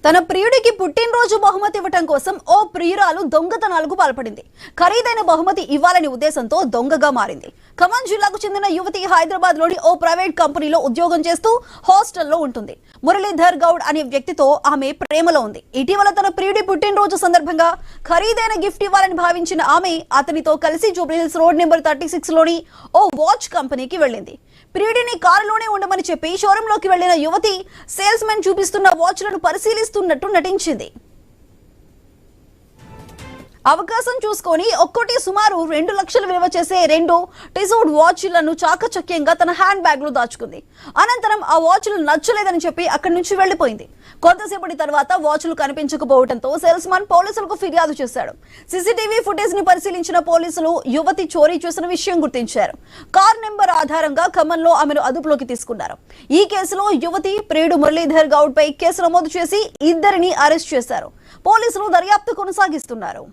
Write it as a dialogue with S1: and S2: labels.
S1: తన ప్రియుడికి పుట్టినరోజు బహుమతి ఇవ్వటం కోసం ఓ ప్రియురాలు దొంగతనాలకు పాల్పడింది. ఖరీదైన బహుమతి ఇవ్వాలనే ఉద్దేశంతో దొంగగా మారింది. ఖమ్మం జిల్లాకు చెందిన యువతి హైదరాబాద్ లోని ఓ ప్రైవేట్ కంపెనీలో ఉద్యోగం చేస్తూ హాస్టల్లో ఉంటుంది. మురళీధర్ గౌడ్ అనే వ్యక్తితో ఆమె ప్రేమలో ఉంది. ఇటీవల తన ప్రియుడి పుట్టినరోజు సందర్భంగా ఖరీదైన గిఫ్ట్ ఇవ్వాలని భావించిన ఆమె అతనితో కలిసి జూబ్లీహిల్స్ రోడ్ నెంబర్ 36 లోని ఓ వాచ్ కంపెనీకి వెళ్ళింది. ప్రియుడిని కారులోనే ఉండమని చెప్పి షోరూమ్ లోకి వెళ్లిన యువతి సేల్స్ మెన్ చూపిస్తున్న వాచ్లను పరిశీలిస్తున్నట్టు నటించింది. అవకాశం చూసుకొని ఒక్కోటి సుమారు 2 లక్షలు విలువ చేసే 2 టిజౌడ్ వాచ్లను చాకచక్యంగా తన హ్యాండ్ బ్యాగ్ లో దాచుకుంది. అనంతరం ఆ వాచ్లు నచ్చలేదని చెప్పి అక్కడి నుంచి వెళ్లిపోయింది. కొంతసేపటి తర్వాత వాచ్లు కనిపించకపోవడంతో సేల్స్ మన్ పోలీసులకు ఫిర్యాదు చేశాడు. సీసీటీవీ ఫుటేజ్ ని పరిశీలించిన పోలీసులు యువతి చోరీ చేసిన విషయం గుర్తించారు. కార్ నెంబర్ ఆధారంగా ఖమ్మంలో ఆమెను అదుపులోకి తీసుకున్నారు. ఈ కేసులో యువతి ప్రియుడు మురళీధర్ గౌడ్ పై కేసు నమోదు చేసి ఇద్దరిని అరెస్ట్ చేశారు. పోలీసులు దర్యాప్తు కొనసాగిస్తున్నారు.